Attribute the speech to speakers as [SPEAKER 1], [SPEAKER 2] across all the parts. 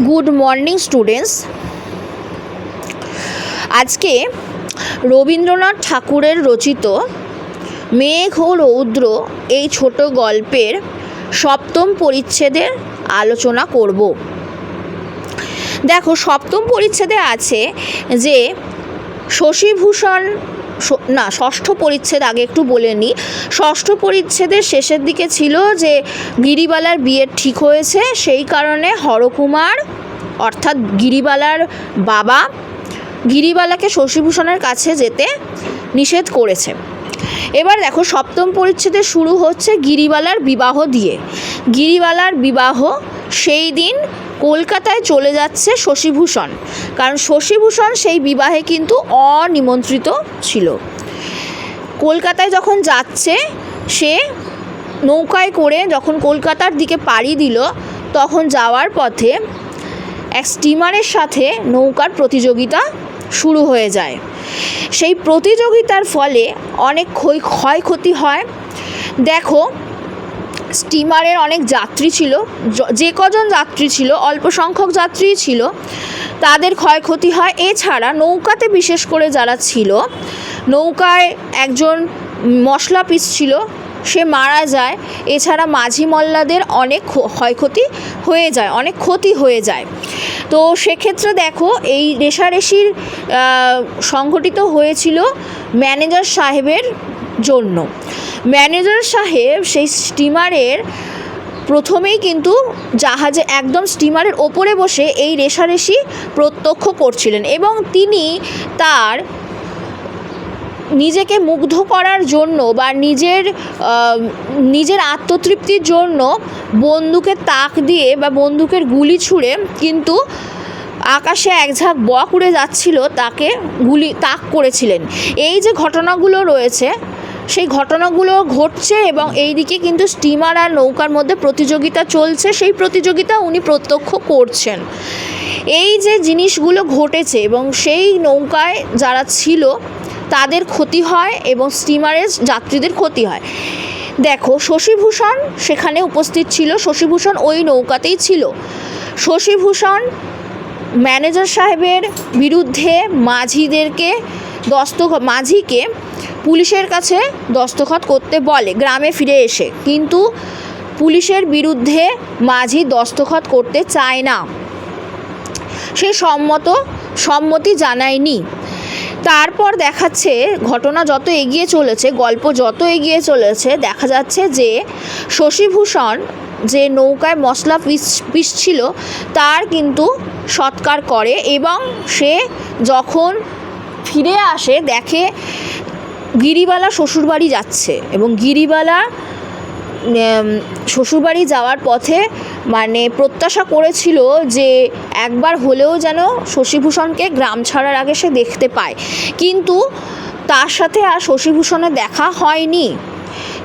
[SPEAKER 1] Good morning students. আজকে রবীন্দ্রনাথ ঠাকুরের রচিত মেঘ ও রৌদ্র এই ছোট গল্পের সপ্তম পরিচ্ছেদের আলোচনা করব। দেখো, সপ্তম পরিচ্ছেদে আছে যে শশীভূষণ ষষ্ঠ পরিচ্ছেদ আগে একটু বলে নিই। ষষ্ঠ পরিচ্ছেদের শেষের দিকে ছিল যে গিরিবালার বিয়ে ঠিক হয়েছে, সেই কারণে হরকুমার অর্থাৎ গিরিবালার বাবা গিরিবালাকে শশীভূষণের কাছে যেতে নিষেধ করেছে। এবার দেখো, সপ্তম পরিচ্ছেদে শুরু হচ্ছে গিরিবালার বিবাহ দিয়ে। গিরিবালার বিবাহ সেই দিন কলকাতায় চলে যাচ্ছে শশীভূষণ, কারণ শশীভূষণ সেই বিবাহে কিন্তু অনিমন্ত্রিত ছিল। কলকাতায় যখন যাচ্ছে, সে নৌকায় করে যখন কলকাতার দিকে পাড়ি দিল, তখন যাওয়ার পথে এক স্টিমারের সাথে নৌকার প্রতিযোগিতা শুরু হয়ে যায়। সেই প্রতিযোগিতার ফলে অনেক ক্ষয়ক্ষতি হয়। দেখো, স্টিমারের অনেক যাত্রী ছিল, যে কজন যাত্রী ছিল অল্প সংখ্যক যাত্রী ছিল, তাদের ক্ষয়ক্ষতি হয়। এছাড়া নৌকাতে বিশেষ করে যারা ছিল, নৌকায় একজন মশলা পিস ছিল, সে মারা যায়। এছাড়া মাঝি মল্লাদের অনেক ক্ষয়ক্ষতি হয়ে যায়, অনেক ক্ষতি হয়ে যায়। তো সেক্ষেত্রে দেখো, এই রেষারেষির সংঘটিত হয়েছিল ম্যানেজার সাহেবের জন্য। ম্যানেজার সাহেব সেই স্টিমারের প্রথমেই কিন্তু জাহাজে একদম স্টিমারের ওপরে বসে এই রেষারেষি প্রত্যক্ষ করছিলেন, এবং তিনি তার নিজেকে মুগ্ধ করার জন্য বা নিজের আত্মতৃপ্তির জন্য বন্দুকের তাক দিয়ে বা বন্দুকের গুলি ছুঁড়ে কিন্তু আকাশে এক ঝাঁক বক উড়ে যাচ্ছিল, তাকে তাক করেছিলেন। এই যে ঘটনাগুলো রয়েছে, সেই ঘটনাগুলো ঘটছে, এবং এই দিকে কিন্তু স্টিমার আর নৌকার মধ্যে প্রতিযোগিতা চলছে, সেই প্রতিযোগিতা উনি প্রত্যক্ষ করছেন। এই যে জিনিসগুলো ঘটেছে, এবং সেই নৌকায় যারা ছিল তাদের ক্ষতি হয় এবং স্টিমারের যাত্রীদের ক্ষতি হয়। দেখো, শশীভূষণ সেখানে উপস্থিত ছিল, শশীভূষণ ওই নৌকাতেই ছিল। শশীভূষণ ম্যানেজার সাহেবের বিরুদ্ধে মাঝিকে পুলিশের কাছে দস্তখত করতে বলে গ্রামে ফিরে এসে, কিন্তু পুলিশের বিরুদ্ধে মাঝি দস্তখত করতে চায় না, সে সম্মতি জানায়নি। তারপর দেখাচ্ছে, ঘটনা যত এগিয়ে চলেছে, গল্প যত এগিয়ে চলেছে, দেখা যাচ্ছে যে শশীভূষণ যে নৌকায় মশলা পিস ছিল তার কিন্তু সৎকার করে, এবং সে যখন ফিরে আসে দেখে গিরিবালা শ্বশুরবাড়ি যাচ্ছে, এবং গিরিবালা শ্বশুরবাড়ি যাওয়ার পথে প্রত্যাশা করেছিল যে একবার হলেও যেন শশীভূষণকে গ্রাম ছাড়ার আগে সে দেখতে পায়, কিন্তু তার সাথে আর শশীভূষণের দেখা হয়নি।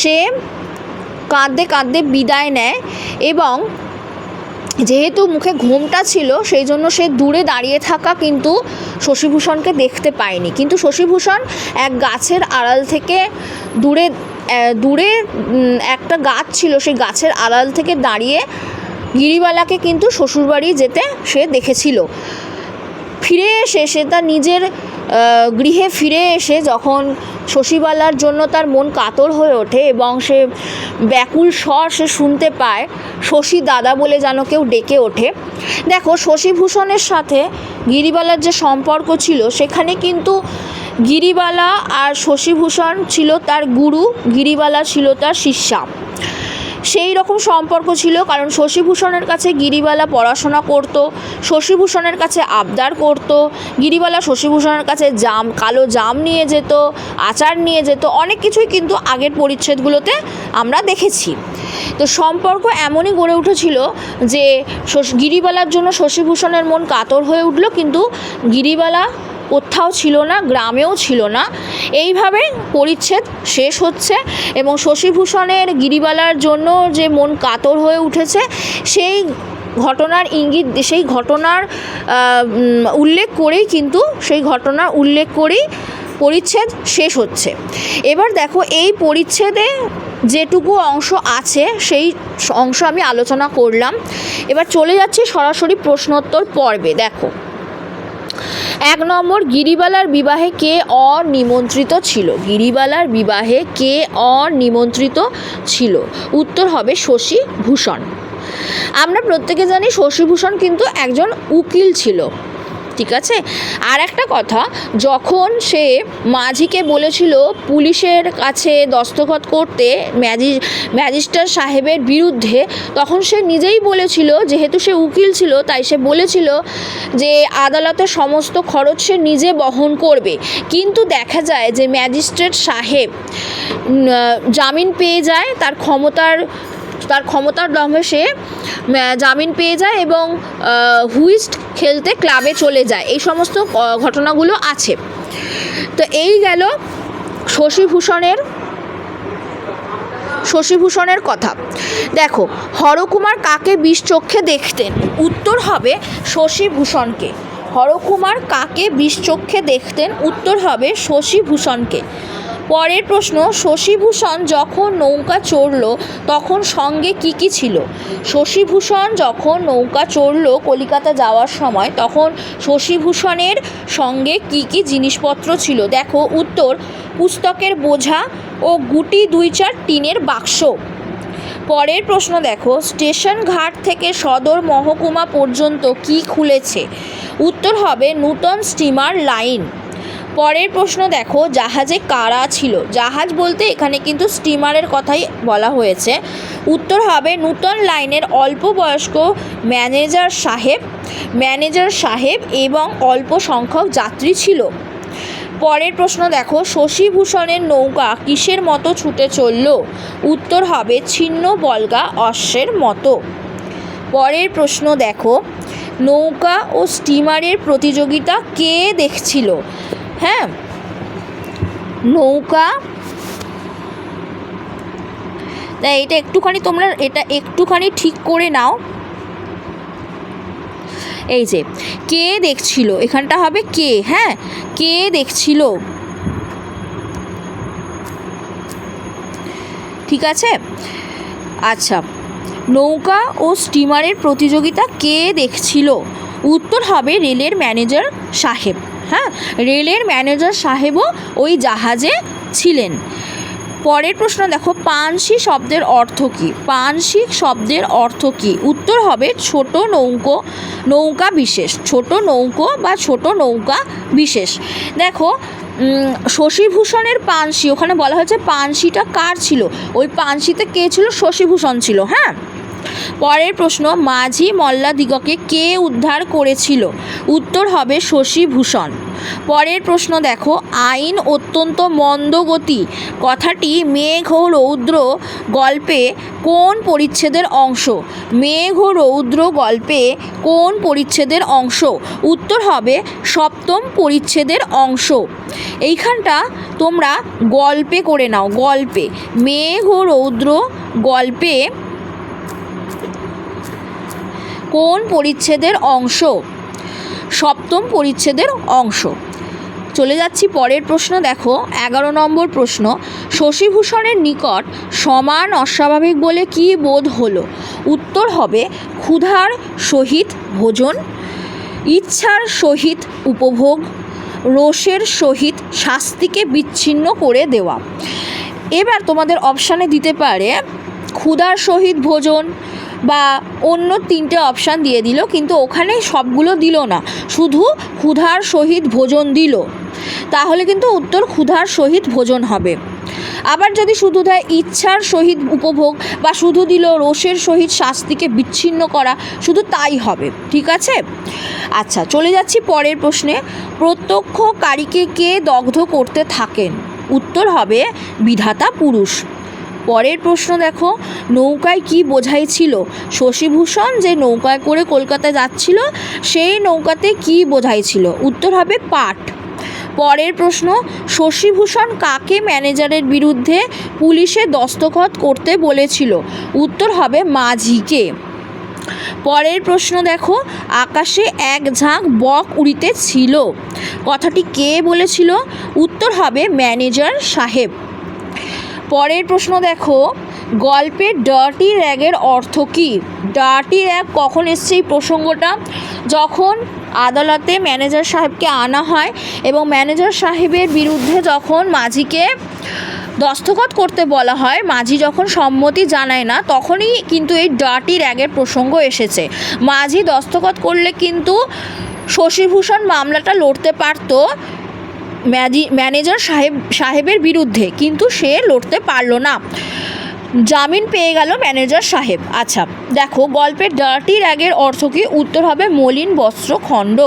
[SPEAKER 1] সে কাঁদতে কাঁদতে বিদায় নেয়, এবং যেহেতু মুখে ঘোমটা ছিল সেই জন্য সে দূরে দাঁড়িয়ে থাকা কিন্তু শশীভূষণকে দেখতে পায়নি। কিন্তু শশীভূষণ এক গাছের আড়াল থেকে দূরে একটা গাছ ছিল, সেই গাছের আড়াল থেকে দাঁড়িয়ে গিরিবালাকে কিন্তু শ্বশুরবাড়ি যেতে সে দেখেছিল। ফিরে এসে সে তার নিজের গৃহে ফিরে এসে যখন শশীবালার জন্য তার মন কাতর হয়ে ওঠে, এবং সে ব্যাকুল স্বর সে শুনতে পায়, শশী দাদা বলে যেন কেউ ডেকে ওঠে। দেখো, শশীভূষণের সাথে গিরিবালার যে সম্পর্ক ছিল, সেখানে কিন্তু গিরিবালা আর শশীভূষণ ছিল তার গুরু, গিরিবালা ছিল তার শিষ্যা। সেই রকম সম্পর্ক ছিল, কারণ শশীভূষণের কাছে গিরিবালা পড়াশোনা করত, শশীভূষণের কাছে আবদার করত, গিরিবালা শশীভূষণের কাছে কালো জাম নিয়ে যেত, আচার নিয়ে যেত, অনেক কিছুই কিন্তু আগের পরিচ্ছেদগুলোতে আমরা দেখেছি। তো সম্পর্ক এমনই গড়ে উঠেছিল যে গিরিবালার জন্য শশীভূষণের মন কাতর হয়ে উঠল, কিন্তু গিরিবালা কোথাও ছিল না, গ্রামেও ছিল না। এইভাবে পরিচ্ছেদ শেষ হচ্ছে, এবং শশীভূষণের গিরিবালার জন্য যে মন কাতর হয়ে উঠেছে, সেই ঘটনার ইঙ্গিত, সেই ঘটনার উল্লেখ করেই পরিচ্ছেদ শেষ হচ্ছে। এবার দেখো এই পরিচ্ছেদে যেটুকু অংশ আছে সেই অংশ আমি আলোচনা করলাম। এবার চলে যাচ্ছি সরাসরি প্রশ্নোত্তর পর্বে। দেখো 1 নম্বর, গিরিবালার বিবাহে কে অনিমন্ত্রিত ছিল? গিরিবালার বিবাহে কে অনিমন্ত্রিত ছিল? উত্তর হবে শশীভূষণ। আমরা প্রত্যেকে জানি শশীভূষণ কিন্তু একজন উকিল ছিল, ঠিক আছে। আর একটা কথা, যখন সে মাঝিকে বলেছিল পুলিশের কাছে দস্তখত করতে ম্যাজিস্ট্রেট সাহেবের বিরুদ্ধে, তখন সে নিজেই বলেছিল, যেহেতু সে উকিল ছিল তাই সে বলেছিল যে আদালতের সমস্ত খরচ সে নিজে বহন করবে। কিন্তু দেখা যায় যে ম্যাজিস্ট্রেট সাহেব জামিন পেয়ে যায়, তার ক্ষমতার দমে সে জামিন পেয়ে যায় এবং হুইস্ট খেলতে ক্লাবে চলে যায়। এই সমস্ত ঘটনাগুলো আছে। তো এই গেল শশীভূষণের কথা। দেখো, হরকুমার কাকে বিষ চক্ষে দেখতেন? উত্তর হবে শশীভূষণকে। হরকুমার কাকে বিষ চক্ষে দেখতেন? উত্তর হবে শশীভূষণকে। পরের প্রশ্ন, শশীভূষণ যখন নৌকা চড়ল তখন সঙ্গে কি কি ছিল? শশীভূষণ যখন নৌকা চড়ল কলিকাতা যাওয়ার সময়, তখন শশীভূষণের সঙ্গে কি কি জিনিসপত্র ছিল? দেখো উত্তর, পুস্তকের বোঝা ও গুটি 2-4 টিনের বাক্স। পরের প্রশ্ন দেখো, স্টেশন ঘাট থেকে সদর মহকুমা পর্যন্ত কি খুলেছে? উত্তর হবে নূতন স্টিমার লাইন। পরের প্রশ্ন দেখো, জাহাজে কারা ছিল? জাহাজ বলতে এখানে কিন্তু স্টিমারের কথাই বলা হয়েছে। উত্তর হবে নূতন লাইনের অল্প বয়স্ক ম্যানেজার সাহেব এবং অল্প সংখ্যক যাত্রী ছিল। পরের প্রশ্ন দেখো, শশীভূষণের নৌকা কিসের মতো ছুটে চলল? উত্তর হবে ছিন্ন বল্গা অশ্বের মতো। পরের প্রশ্ন দেখো, নৌকা ও স্টিমারের প্রতিযোগিতা কে দেখছিল? হ্যাঁ, নৌকা, তাই এটা একটুখানি ঠিক করে নাও। এই যে কে দেখছিল, এখানটা হবে কে। হ্যাঁ, কে দেখছিল, ঠিক আছে। আচ্ছা, নৌকা ও স্টিমারের প্রতিযোগিতা কে দেখছিল? উত্তর হবে রেলের ম্যানেজার সাহেব। হ্যাঁ, রেলের ম্যানেজার সাহেবও ওই জাহাজে ছিলেন। পরের প্রশ্ন দেখো, পানসি শব্দের অর্থ কী? পানসি শব্দের অর্থ কী? উত্তর হবে ছোট নৌকা বিশেষ। ছোট নৌকো বা ছোট নৌকা বিশেষ। দেখো, শশীভূষণের পানসি, ওখানে বলা হয়েছে পানসিটা কার ছিল? ওই পানসিতে কে ছিল? শশীভূষণ ছিল। হ্যাঁ। পরের প্রশ্ন, মাঝি মল্লাদিগকে কে উদ্ধার করেছিল? উত্তর হবে শশীভূষণ। পরের প্রশ্ন দেখো, আইন অত্যন্ত মন্দগতি কথাটি মেঘ ও রৌদ্র গল্পে কোন পরিচ্ছেদের অংশ? মেঘ ও রৌদ্র গল্পে কোন পরিচ্ছেদের অংশ? উত্তর হবে 7ম পরিচ্ছেদের অংশ। এইখানটা তোমরা গল্পে করে নাও, গল্পে। মেঘ ও রৌদ্র গল্পে কোন পরিচ্ছেদের অংশ? 7ম পরিচ্ছেদের অংশ। চলে যাচ্ছি পরের প্রশ্ন। দেখো 11 নম্বর প্রশ্ন, শশীভূষণের নিকট সমান অস্বাভাবিক বলে কি বোধ হলো? উত্তর হবে ক্ষুধার সহিত ভোজন, ইচ্ছার সহিত উপভোগ, রোষের সহিত শাস্তিকে বিচ্ছিন্ন করে দেওয়া। এবার তোমাদের অপশানে দিতে পারে ক্ষুধার সহিত ভোজন বা অন্য 3টে অপশান দিয়ে দিল, কিন্তু ওখানে সবগুলো দিল না, শুধু ক্ষুধার সহিত ভোজন দিল। তাহলে কিন্তু উত্তর ক্ষুধার সহিত ভোজন হবে। আবার যদি শুধু দেয় ইচ্ছার সহিত উপভোগ বা শুধু দিল রোষের সহিত শাস্তিকে বিচ্ছিন্ন করা, শুধু তাই হবে, ঠিক আছে। আচ্ছা, চলে যাচ্ছি পরের প্রশ্নে। প্রত্যক্ষকারীকে কে দগ্ধ করতে থাকেন? উত্তর হবে বিধাতা পুরুষ। পরের প্রশ্ন দেখো, নৌকায় কি বোঝাই ছিল? শশীভূষণ যে নৌকায় করে কলকাতায় যাচ্ছিল সেই নৌকাতে কি বোঝাই ছিল? উত্তর হবে পাট। পরের প্রশ্ন, শশীভূষণ কাকে ম্যানেজারের বিরুদ্ধে পুলিশে দস্তখত করতে বলেছিল? উত্তর হবে মাঝিকে। পরের প্রশ্ন দেখো, আকাশে এক ঝাঁক বক উড়িতেছিল, কথাটি কে বলেছিল? উত্তর হবে ম্যানেজার সাহেব। পরের প্রশ্ন দেখো, গল্পের ডার্টি র্যাগের অর্থ কী? ডার্টি র্যাগ কখন এসছে এই প্রসঙ্গটা? যখন আদালতে ম্যানেজার সাহেবকে আনা হয় এবং ম্যানেজার সাহেবের বিরুদ্ধে যখন মাঝিকে দস্তখত করতে বলা হয়, মাঝি যখন সম্মতি জানায় না, তখনই কিন্তু এই ডার্টি র্যাগের প্রসঙ্গ এসেছে। মাঝি দস্তখত করলে কিন্তু শশীভূষণ মামলাটা লড়তে পারতো ম্যানেজার সাহেবের বিরুদ্ধে, কিন্তু সে লড়তে পারলো না, জামিন পেয়ে গেল ম্যানেজার সাহেব। আচ্ছা দেখো, গল্পের ডার্টি র্যাগের অর্থ কী? উত্তর হবে মলিন বস্ত্রখণ্ড।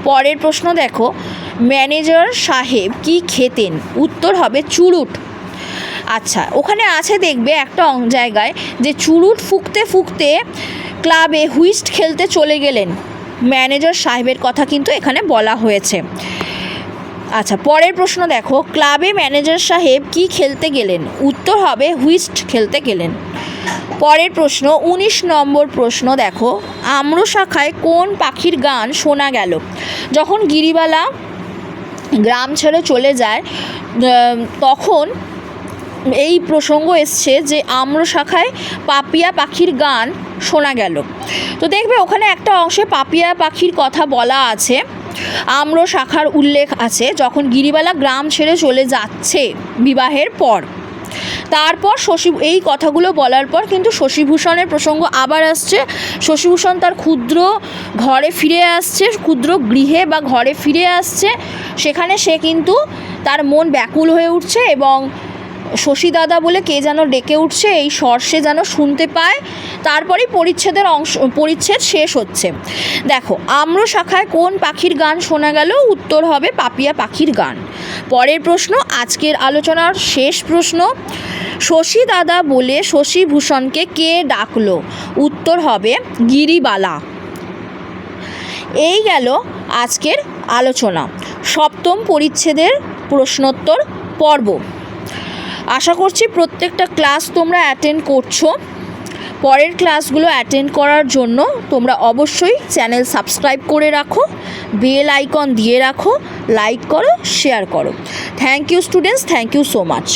[SPEAKER 1] পরের প্রশ্ন দেখো, ম্যানেজার সাহেব কি খেতেন? উত্তর হবে চুরুট। আচ্ছা, ওখানে আছে দেখবে একটা জায়গায় যে চুরুট ফুঁকতে ফুঁকতে ক্লাবে হুইস্ট খেলতে চলে গেলেন, ম্যানেজার সাহেবের কথা কিন্তু এখানে বলা হয়েছে। আচ্ছা, পরের প্রশ্ন দেখো, ক্লাবে ম্যানেজার সাহেব কি খেলতে গেলেন? উত্তর হবে হুইস্ট খেলতে গেলেন। পরের প্রশ্ন 19 নম্বর প্রশ্ন দেখো, আম্র শাখায় কোন পাখির গান শোনা গেল? যখন গিরিবালা গ্রাম ছেড়ে চলে যায় তখন এই প্রসঙ্গ এসছে যে আম্র শাখায় পাপিয়া পাখির গান শোনা গেল। তো দেখবে ওখানে একটা অংশে পাপিয়া পাখির কথা বলা আছে, আম্র শাখার উল্লেখ আছে যখন গিরিবালা গ্রাম ছেড়ে চলে যাচ্ছে বিবাহের পর। তারপর এই কথাগুলো বলার পর কিন্তু শশীভূষণের প্রসঙ্গ আবার আসছে। শশীভূষণ তার ক্ষুদ্র ঘরে ফিরে আসছে, ক্ষুদ্র গৃহে বা ঘরে ফিরে আসছে, সেখানে সে কিন্তু তার মন ব্যাকুল হয়ে উঠছে এবং শশী দাদা বলে কে যেন ডেকে উঠছে, এই স্বর সে যেন শুনতে পায়। তারপরেই পরিচ্ছেদ শেষ হচ্ছে। দেখো, আম্র শাখায় কোন পাখির গান শোনা গেল? উত্তর হবে পাপিয়া পাখির গান। পরের প্রশ্ন, আজকের আলোচনার শেষ প্রশ্ন, শশী দাদা বলে শশীভূষণকে কে ডাকলো? উত্তর হবে গিরিবালা। এই গেল আজকের আলোচনা, সপ্তম পরিচ্ছেদের প্রশ্নোত্তর পর্ব। আশা করছি প্রত্যেকটা ক্লাস তোমরা অ্যাটেন্ড করছো। পরের ক্লাসগুলো অ্যাটেন্ড করার জন্য তোমরা অবশ্যই চ্যানেল সাবস্ক্রাইব করে রাখো, বেল আইকন দিয়ে রাখো, লাইক করো, শেয়ার করো। Thank you students, thank you so much.